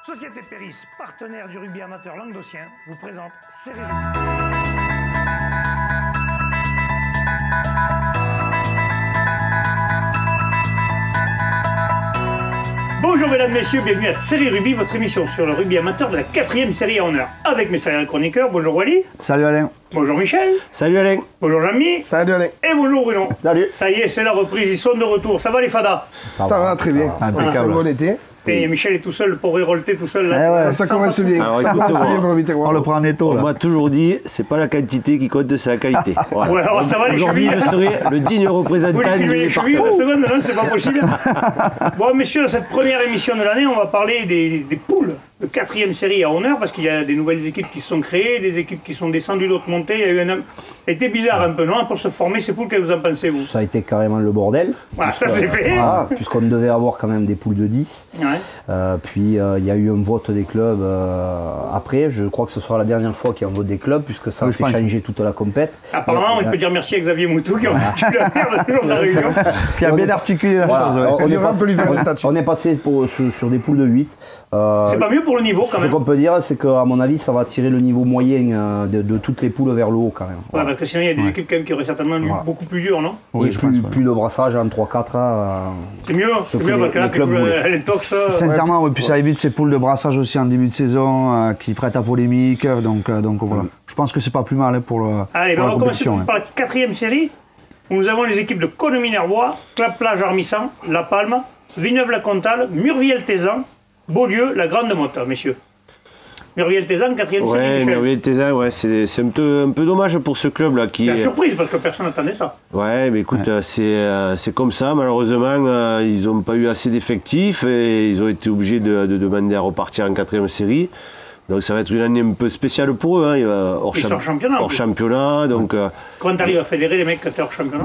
Société Péris, partenaire du rugby amateur languedocien, vous présente Série Rugby. Bonjour mesdames, messieurs, bienvenue à Série Rugby, votre émission sur le rugby amateur de la 4e série à honneur. Avec mes sérieux chroniqueurs, bonjour Wally. Salut Alain. Bonjour Michel. Salut Alain. Bonjour Jean-Mi. Salut Alain. Et bonjour Bruno. Salut. Ça y est, c'est la reprise, ils sont de retour. Ça va les fadas? Ça va très bien. Impeccable. Bon été. Et Michel est tout seul pour révolter tout seul là. Ouais, Ça commence bien. Alors, Ça écoute, commence bien pour le Biterroir. on le prend en étau On là. m'a toujours dit, c'est pas la quantité qui compte, c'est la qualité. Voilà. Ouais, alors ça va les Aujourd'hui, chevilles. je serai le digne représentant Vous les filmez du les chevilles la partenaire. seconde, non, c'est pas possible. Bon, messieurs, dans cette première émission de l'année, on va parler des poules de 4e série à honneur, parce qu'il y a des nouvelles équipes qui se sont créées, des équipes qui sont descendues, d'autres montées. Il y a eu ça a été bizarre un peu, non, pour se former ces poules, qu'est-ce que vous en pensez, vous? Ça a été carrément le bordel. Voilà, ça c'est fait. Voilà, puisqu'on devait avoir quand même des poules de 10. Ouais. Puis il y a eu un vote des clubs après. Je crois que ce sera la dernière fois qu'il y a un vote des clubs, puisque ça a fait changer toute la compète. Apparemment, on peut dire merci à Xavier Moutou qui a foutu la merde de la réunion. Qui a bien articulé la chose. Ouais. On est passé sur des poules de 8. C'est pas mieux pour le niveau quand Ce même. qu'on peut dire, c'est qu'à mon avis, ça va tirer le niveau moyen de toutes les poules vers le haut quand même. Ouais, parce que sinon, il y a des équipes quand même qui auraient certainement eu beaucoup plus dur, non? Et plus de brassage en 3-4 C'est mieux, c'est mieux parce que là, elle est tox. Sincèrement, ouais, puis ça évite ces poules de brassage aussi en début de saison qui prêtent à polémique. Donc voilà. Je pense que c'est pas plus mal pour le. Allez, pour on la va commencer compétition, par la 4e série, où nous avons les équipes de Conon-Minervois, Clap-Plage-Armissant, La Palme, Villeneuve-la-Comtale, Murviel-Tézan, Beaulieu, la Grande Motte, messieurs. Murviel-Tézan, 4e série. Ouais, Michel. Murviel-Tézan, ouais, c'est un peu dommage pour ce club-là. C'est la surprise parce que personne n'attendait ça. Ouais, mais écoute, c'est comme ça. Malheureusement, ils n'ont pas eu assez d'effectifs et ils ont été obligés de demander à repartir en 4e série. Donc ça va être une année un peu spéciale pour eux, hein. Hors championnat. Donc, Comment t'arrives à fédérer les mecs qui étaient hors championnat?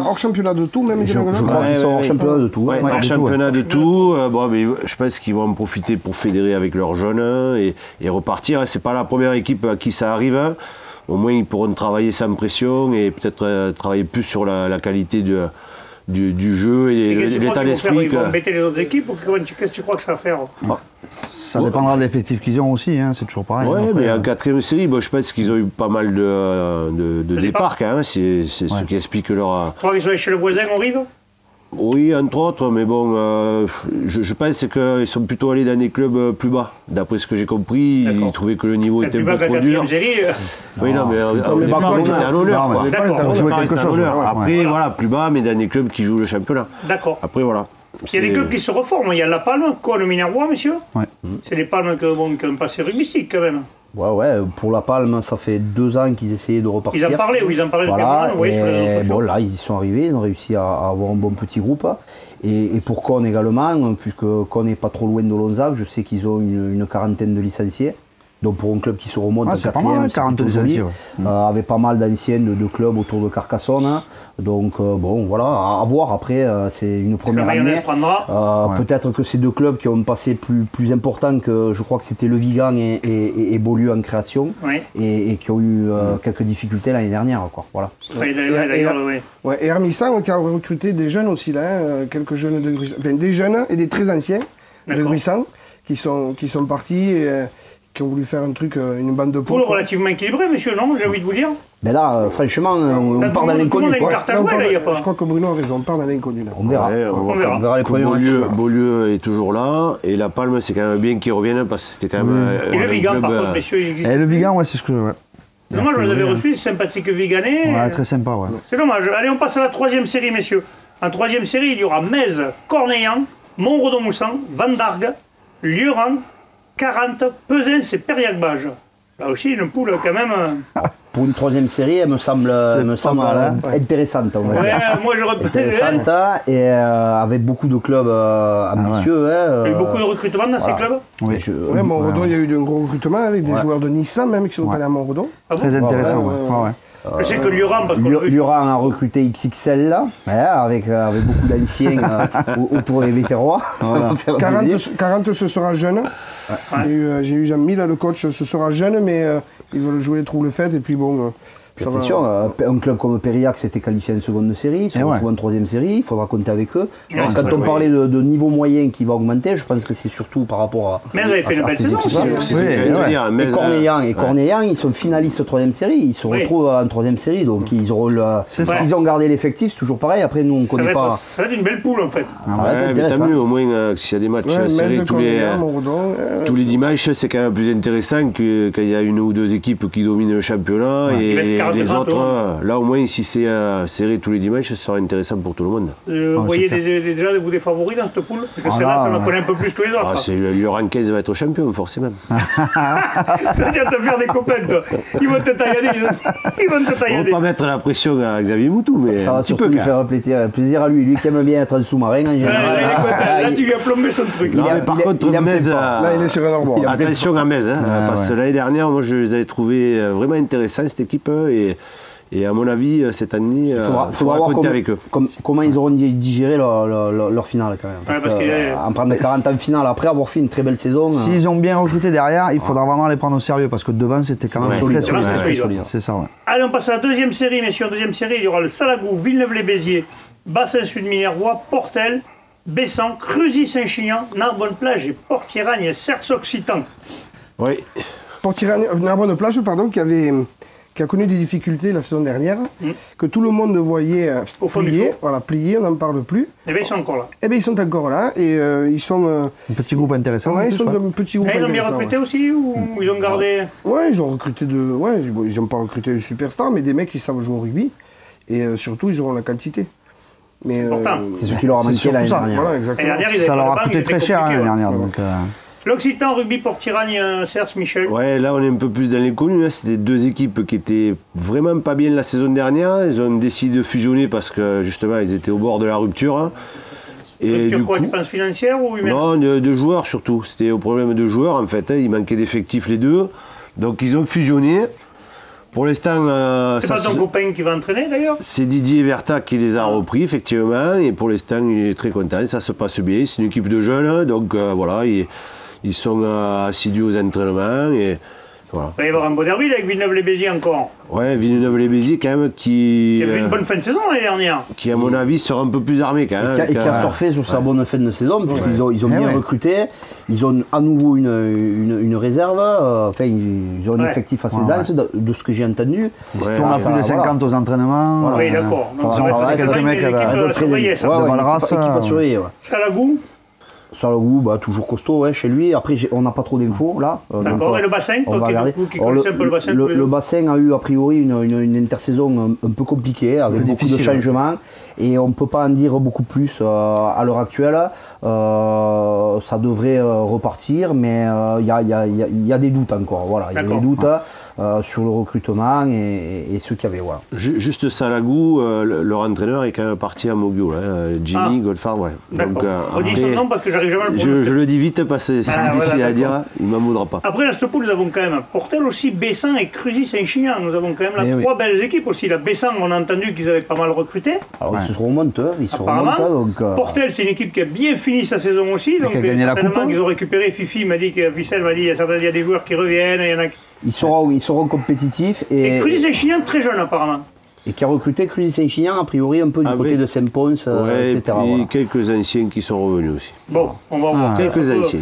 Hors championnat de tout, même. Je crois qu'ils sont hors championnat de tout. Ouais, hors championnat de tout. Bon, mais je pense qu'ils vont en profiter pour fédérer avec leurs jeunes et repartir. C'est pas la première équipe à qui ça arrive. Hein. Au moins, ils pourront travailler sans pression et peut-être travailler plus sur la qualité du jeu et l'état d'esprit. Ils vont embêter les autres équipes ou qu'est-ce que tu crois que ça va faire? Ça dépendra de l'effectif qu'ils ont aussi, hein, c'est toujours pareil. Ouais, après, mais en 4e série, bon, je pense qu'ils ont eu pas mal de départs quand même. C'est ce qui explique leur. Tu crois qu'ils sont allés chez le voisin au Rive? Oui, entre autres, mais bon, je pense qu'ils sont plutôt allés dans des clubs plus bas. D'après ce que j'ai compris, ils trouvaient que le niveau était un peu trop dur. Oui, non, mais au départ, ils étaient à l'honneur. Après, voilà, plus bas, mais dans des clubs qui jouent le championnat. D'accord. Après, voilà. Il y a des clubs qui se reforment. Il y a La Palme, Conon-Minervois, monsieur. Ouais. C'est des Palmes qui ont un passé rugbystique quand même. Ouais, pour La Palme, ça fait 2 ans qu'ils essayaient de repartir. Ils en parlaient, oui, ils en parlaient. Voilà, et bon, là, ils y sont arrivés, ils ont réussi à avoir un bon petit groupe. Et pour Con également, puisque Con n'est pas trop loin de Lonzac, je sais qu'ils ont une quarantaine de licenciés. Donc pour un club qui se remonte en 4e, c'est plutôt joli, avec pas mal d'anciens de clubs autour de Carcassonne. Donc bon, voilà, à voir. Après, c'est une première année. Peut-être que ces deux clubs qui ont un passé plus important que, je crois que c'était Le Vigan et Beaulieu en création, et qui ont eu quelques difficultés l'année dernière, quoi. Voilà. Et Armissant qui a recruté des jeunes aussi, là, quelques jeunes de Gruissant, enfin des jeunes et des très anciens de Gruissant qui sont partis. Qui ont voulu faire un truc, une bande de poules. Relativement équilibré, monsieur, non? J'ai envie de vous dire. Mais là, franchement, on part dans l'inconnu. Je crois que Bruno a raison, on part dans l'inconnu. On verra. On verra les premiers matchs. Beaulieu est toujours là, et La Palme, c'est quand même bien qu'ils reviennent, parce que c'était quand même. Et le Vigan, par contre, messieurs, il existe. Et le Vigan, ouais, c'est ce que. Ouais. Dommage, je vous avais reçu, c'est sympathique Viganais. Ouais, très sympa, ouais. C'est dommage. Allez, on passe à la 3e série, messieurs. En 3e série, il y aura Metz, Cornellan, Montredon-Moussan, Vendargue, Lioran, 40, Pesens et Périac-Bage. Là aussi, une poule quand même. Pour une 3e série, elle me semble intéressante. On va dire. Moi, j'aurais peut-être. Intéressante et avec beaucoup de clubs ambitieux. Il y a eu beaucoup de recrutement dans ces clubs. Oui, Montredon, il y a eu un gros recrutement avec des joueurs de Nissan même qui sont allés à Montredon. Très intéressant, ouais. Je sais que Lioran, parce que Lioran a recruté XXL là, avec beaucoup d'anciens autour des Biterrois. Voilà. 40 ce sera jeune. J'ai eu Jean-Mi, le coach, ce sera jeune, mais ils veulent jouer les troubles fêtes. Et puis bon, Puis attention, un club comme Périac s'était qualifié en seconde série, ils se retrouvent en troisième série, il faudra compter avec eux. Alors, quand on parlait de niveau moyen qui va augmenter, je pense que c'est surtout par rapport à. Mais vous avez fait une belle saison aussi. Et Cornéllan, ils sont finalistes troisième série, ils se retrouvent en troisième série, donc ils auront s'ils ont gardé l'effectif, c'est toujours pareil. Après, nous on ne connaît pas. Ça va être une belle poule en fait. Ça va être intéressant. Tant mieux, au moins s'il y a des matchs serrés tous les dimanches, c'est quand même plus intéressant que quand il y a une ou deux équipes qui dominent le championnat et les autres. Là, au moins, si c'est serré tous les dimanches, ça sera intéressant pour tout le monde. Vous voyez déjà des favoris dans cette poule? Parce que celle-là, ça en connaît un peu plus que les autres. Le Rancaise va être champion, forcément. Tu vas te faire des copains, toi. Ils vont te taillader. On ne va pas mettre la pression à Xavier Moutou, mais ça va surtout lui faire plaisir à lui qui aime bien être un sous-marin en général. Là, tu lui as plombé son truc. Par contre, Metz, là, il est sur un arbor. Attention à Metz, parce que l'année dernière, moi, je les avais trouvés vraiment intéressants, cette équipe, et à mon avis, cette année, il faudra compter avec eux. Comment ils auront digéré leur finale quand même. Parce en prendre 40 en finale, après avoir fait une très belle saison. S'ils ont bien recruté derrière, il faudra vraiment les prendre au sérieux parce que devant c'était quand même très solide. C'est ça, ouais. Allez, on passe à la deuxième série, messieurs. En deuxième série, il y aura le Salagou, Villeneuve-les-Béziers, Bassin-Sud-Minervois, Portel, Bessan, Cruzy-Saint-Chinian, Narbonne-Plage et Port-Iragne, Cerce-Occitan. Oui. Narbonne-Plage, pardon, qui a connu des difficultés la saison dernière, que tout le monde voyait plier, on n'en parle plus. Eh bien, ils sont encore là. Eh bien, ils sont encore là, et ils sont... un petit groupe intéressant. Ouais, ils sont un petit groupe intéressant. Ils ont bien recruté aussi, ou ils ont gardé... Ouais, ils ont recruté ils n'ont pas recruté de superstars, mais des mecs qui savent jouer au rugby, et surtout, ils auront la quantité. Mais c'est ce qui leur a manqué l'année dernière. Voilà, exactement. Ça leur a coûté très cher l'année dernière. L'Occitan, rugby, Port-Iragne, Cerce, Michel. Ouais, là on est un peu plus dans les connus. C'était deux équipes qui étaient vraiment pas bien la saison dernière. Ils ont décidé de fusionner parce que justement ils étaient au bord de la rupture. Et du coup, tu penses financière ou humaine? Non, de joueurs surtout. C'était au problème de joueurs en fait. Il manquait d'effectifs les deux. Donc ils ont fusionné. Pour l'instant, c'est pas ton copain qui va entraîner d'ailleurs? C'est Didier Verta qui les a repris effectivement. Et pour l'instant, il est très content. Ça se passe bien. C'est une équipe de jeunes. Donc voilà. Ils sont assidus aux entraînements et voilà. Il va y avoir un beau derby avec Villeneuve-les-Béziers encore. Ouais, Villeneuve-les-Béziers quand même qui a fait une bonne fin de saison l'année dernière. Qui à mon avis sera un peu plus armé quand même. Et qui a surfé sur sa bonne fin de saison puisqu'ils ont bien recruté. Ils ont à nouveau une réserve. Enfin, ils ont un effectif assez dense de ce que j'ai entendu. On a plus de 50 aux entraînements. Oui, d'accord. Ça va être quelques mecs à surveiller. Salagou. Salagou, toujours costaud chez lui. Après, on n'a pas trop d'infos là. D'accord, et le bassin, on va regarder. Le bassin a eu a priori une intersaison un peu compliquée avec beaucoup de changements et on ne peut pas en dire beaucoup plus à l'heure actuelle. Ça devrait repartir, mais il y a des doutes encore. Voilà, il y a des doutes sur le recrutement et ceux qu'il y avait. Voilà. Juste Salagou, leur entraîneur est quand même parti à Mogul, Jimmy Goldfarb. Ouais. Donc, redis son nom parce que j'arrive jamais à le prononcer. Je le dis vite parce que c'est difficile à dire, il ne m'en voudra pas. Après, dans cette poule, nous avons quand même Portel aussi, Bessan et Cruzy-Saint-Chinian. Nous avons quand même trois belles équipes aussi. La Bessan, on a entendu qu'ils avaient pas mal recruté. Alors, ils se remontent. Portel, c'est une équipe qui a bien fini sa saison aussi. Donc, certainement qu'ils ont récupéré. Fifi m'a dit, Ficelle m'a dit, il y a des joueurs qui reviennent. Il y en a... Ils seront compétitifs. Et Cruzy-Saint-Chinian, très jeune apparemment. Et qui a recruté Cruzy-Saint-Chinian, a priori, un peu du côté de Saint-Pons, etc. Et quelques anciens qui sont revenus aussi. Bon, on va voir. Quelques anciens.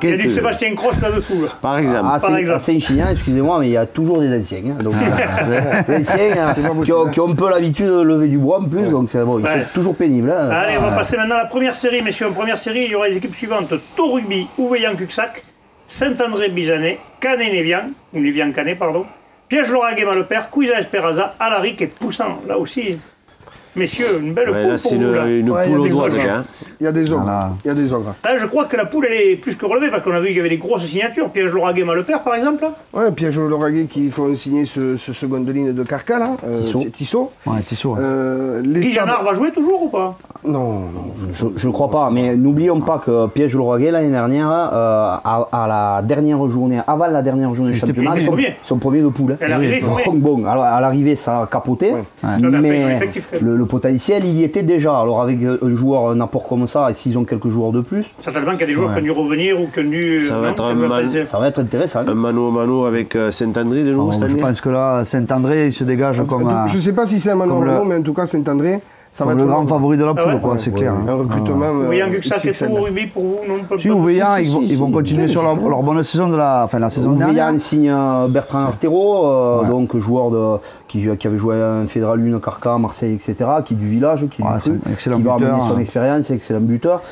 Il y a du Sébastien Cross là-dessous. Par exemple. À Saint-Chinian, excusez-moi, mais il y a toujours des anciens. Donc, des anciens qui ont un peu l'habitude de lever du bois en plus, donc c'est bon, ils sont toujours pénibles. Allez, on va passer maintenant à la première série, messieurs. En première série, il y aura les équipes suivantes: Tau Rugby, Ouveillan-Cuxac, Saint-André-Bizanet, Canet-Névian, ou Névian-Canet, pardon. Piège-Lauragais-Mallepère, Couisa-Espéraza, Alaric et Poussin. Là aussi, messieurs, une belle poule là, pour vous. Là, une poule au doigt déjà. Il y a des ogres. Là, je crois que la poule, elle est plus que relevée parce qu'on a vu qu'il y avait des grosses signatures. Piège-Lauragais-Mallepère, par exemple. Ouais, Piège-Lauragais qui font signer ce seconde ligne de Carca, là. Tissot. Ouais, Tissot. Guy-Janard va jouer toujours ou pas? Non. Je ne crois pas, mais n'oublions pas que Piège-Lauragais, l'année dernière, à la dernière journée, avant la dernière journée du championnat, sont premiers de poule. Bon, alors, à l'arrivée, ça a capoté, mais le potentiel, il y était déjà. Alors avec un apport comme ça, et s'ils ont quelques joueurs de plus... Certainement qu'il y a des joueurs qui ont dû revenir ou qui ont dû... Ça va être intéressant. Un mano avec Saint-André de nouveau cette année. Je pense que là, Saint-André, il se dégage comme... Je ne sais pas si c'est un mano, mais en tout cas, Saint-André... Ça va être le grand favori de la poule, c'est clair. Un recrutement. Ouvéan Cuxac, c'est tout au rugby pour vous, non? Si, Ouvéan, ils vont continuer sur leur bonne saison de la saison dernière. Ouvéan signe Bertrand Artero, donc joueur qui avait joué à un Fédéral 1, Carca, Marseille, etc., qui est du village, qui va amener son expérience, excellent buteur.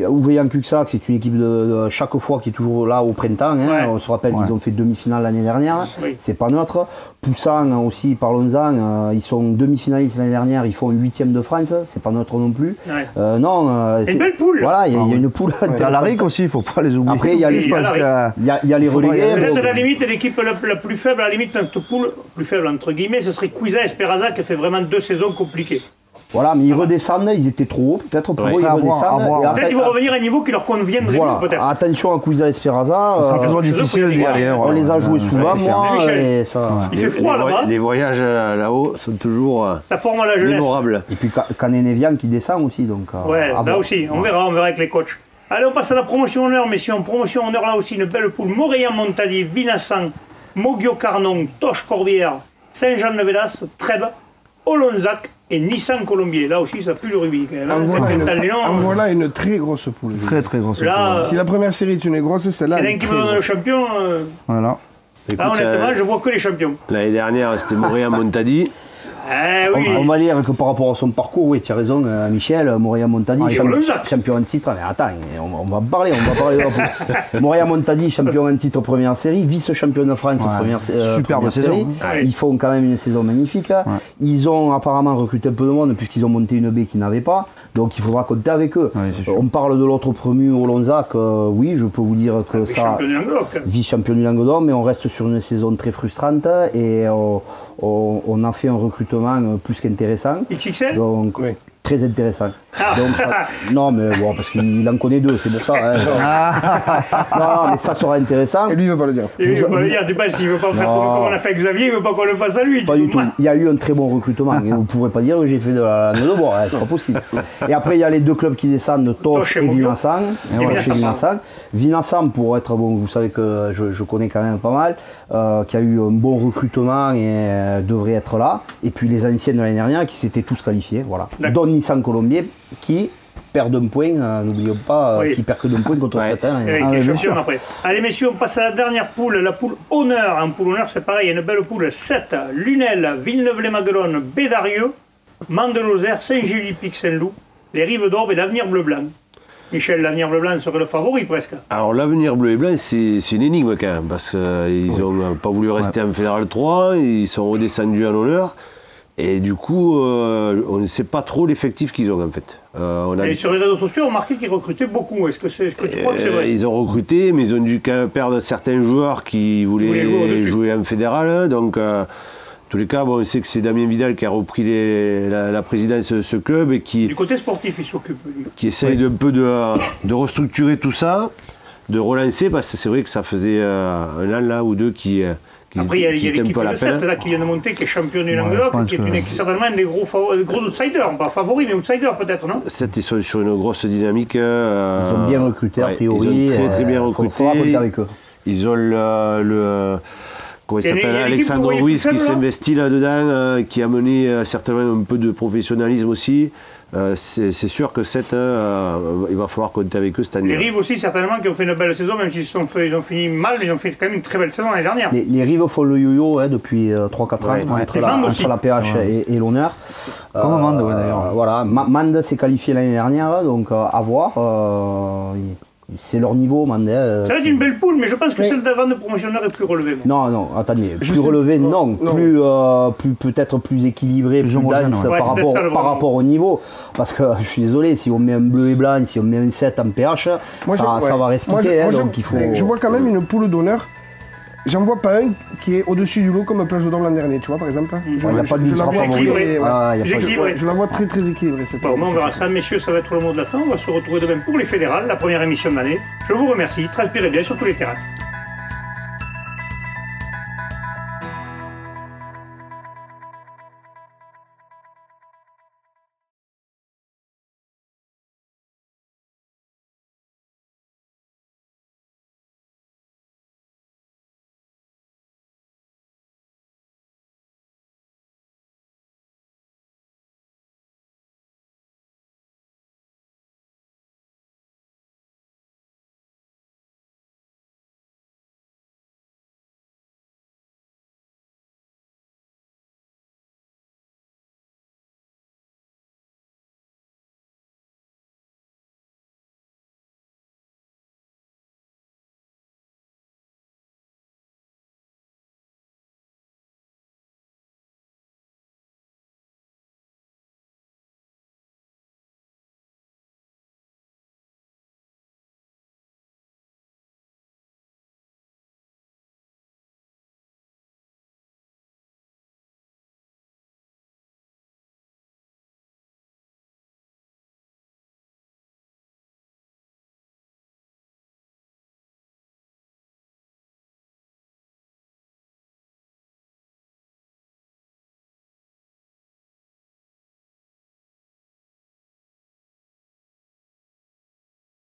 Ouvéan Cuxac, c'est une équipe de chaque fois qui est toujours là au printemps. On se rappelle qu'ils ont fait demi-finale l'année dernière, c'est pas neutre. Poussin aussi, parlons-en, ils sont demi-finalistes l'année dernière, ils font 8e de France, c'est pas neutre non plus. C'est une belle poule. Voilà, il y a une poule. Il y a l'ARIC aussi, il ne faut pas les oublier. Après, il y a les relégués. À la limite, l'équipe la plus faible, à la limite, notre poule, plus faible entre guillemets, ce serait Cuisa Esperanza qui a fait vraiment 2 saisons compliquées. Voilà, mais ils redescendent, ils étaient trop hauts, peut-être pour eux, ils redescendent. Peut-être qu'ils vont revenir à un niveau qui leur conviendrait mieux, peut-être. Attention à Cuisa Esperanza. Ça sera toujours difficile d'y aller. On les a joués souvent, moi. Il fait froid là-bas. Les voyages là-haut sont toujours mémorables. Et puis Canet Nevian qui descend aussi. Ouais, là aussi, on verra avec les coachs. Allez, on passe à la promotion honneur, messieurs. En promotion honneur, là aussi, une belle poule. Montadi, Vinassan, Moguio-Carnon, Toche-Corbière, Saint-Jean-de-Védas, Trèbes, Olonzac et Nissan Colombier. Là aussi, ça pue le rugby. En voilà une très grosse poule. Très grosse poule. Si la première série est une grosse, celle-là. C'est l'un qui me donne le champion. Voilà. Là, honnêtement, je vois que les champions. L'année dernière, c'était Montadi. On va dire que par rapport à son parcours, oui, tu as raison, Michel, Montadi, champion en titre. Mais attends, on va parler. Montadi, champion en titre première série, vice-champion de France première série. Ils font quand même une saison magnifique. Ils ont apparemment recruté un peu de monde puisqu'ils ont monté une baie qu'ils n'avaient pas. Donc il faudra compter avec eux. On parle de l'autre promu au Lonzac. Oui, je peux vous dire que ça, vice-champion du Languedoc, mais on reste sur une saison très frustrante et on a fait un recrutement plus qu'intéressant. XXL. Donc, très intéressant. Donc, non, mais bon, parce qu'il en connaît 2, c'est pour ça. Non, mais ça sera intéressant. Et lui, il ne veut pas le dire. Il ne veut pas le dire, s'il ne veut pas faire comme on a fait avec Xavier, il ne veut pas qu'on le fasse à lui. Pas du tout. Il y a eu un très bon recrutement. Et vous ne pourrez pas dire que j'ai fait de la bois, c'est pas possible. Et après, il y a les 2 clubs qui descendent, Toche et Vinassan. Vinassan, pour être bon, vous savez que je connais quand même pas mal, qui a eu un bon recrutement et devrait être là. Et puis les anciens de l'année dernière qui s'étaient tous qualifiés, voilà. Dont Nissan Colombier qui perd d'un point, n'oublions pas, qui perd que d'un point contre Satan. Allez messieurs, on passe à la dernière poule, la poule honneur. En poule honneur, c'est pareil, il y a une belle poule. 7, Lunel, Villeneuve-les-Maguelones, Bédarieux, Mande-Lozère, Saint-Gilles-Pic, Saint-Loup, les Rives d'Orbe et l'Avenir Bleu-Blanc. Michel, l'Avenir Bleu-Blanc serait le favori presque. Alors l'Avenir Bleu et Blanc, c'est une énigme quand même, parce qu'ils n'ont pas voulu rester en Fédéral 3, ils sont redescendus en honneur. Et du coup, on ne sait pas trop l'effectif qu'ils ont en fait. Et sur les réseaux sociaux, on a remarqué qu'ils recrutaient beaucoup. Est-ce que tu crois que c'est vrai? Ils ont recruté, mais ils ont dû perdre certains joueurs qui voulaient jouer en fédéral. Donc, en tous les cas, on sait que c'est Damien Vidal qui a repris la présidence de ce club et qui... Du côté sportif, il s'occupe. Qui essaye un peu de restructurer tout ça, de relancer, parce que c'est vrai que ça faisait un an là ou deux qui... Après, il y a l'équipe de 7 là, qui vient de monter, qui est champion du Languedoc, qui est certainement un des gros outsiders, pas favori, mais outsider peut-être, non? 7, ils sont sur une grosse dynamique. Ils ont bien recruté, a priori. Ils ont très bien recruté. Il faudra compter avec eux. Ils ont comment il s'appelle, Alexandre Ruiz qui s'investit là-dedans, qui a mené certainement un peu de professionnalisme aussi. C'est sûr que 7, il va falloir compter avec eux cette année. Les Rives aussi, certainement, qui ont fait une belle saison, même s'ils ont fini mal, ils ont fait quand même une très belle saison l'année dernière. Les Rives font le yo-yo depuis 3-4 ans, entre la PH et l'honneur. Comme Mande, d'ailleurs. Voilà, Mande s'est qualifié l'année dernière, donc à voir. C'est leur niveau, Mande. Ça va être une belle poule, mais je pense que celle d'avant de promotionneur est plus relevée. Non, attendez. Plus relevée, non. Plus peut-être plus équilibré, plus dense par rapport au niveau. Parce que je suis désolé, si on met un bleu et blanc, si on met un 7 en PH, ça va respecter. Donc il faut... Je vois quand même une poule d'honneur. J'en vois pas un qui est au-dessus du lot comme Plage de Dôme l'an dernier, tu vois, par exemple. Il n'y a pas d'ultra favori. Je la vois très très équilibrée. On verra ça, messieurs, ça va être le mot de la fin. On va se retrouver demain pour les fédérales, la première émission de l'année. Je vous remercie, transpirez bien sur tous les terrains.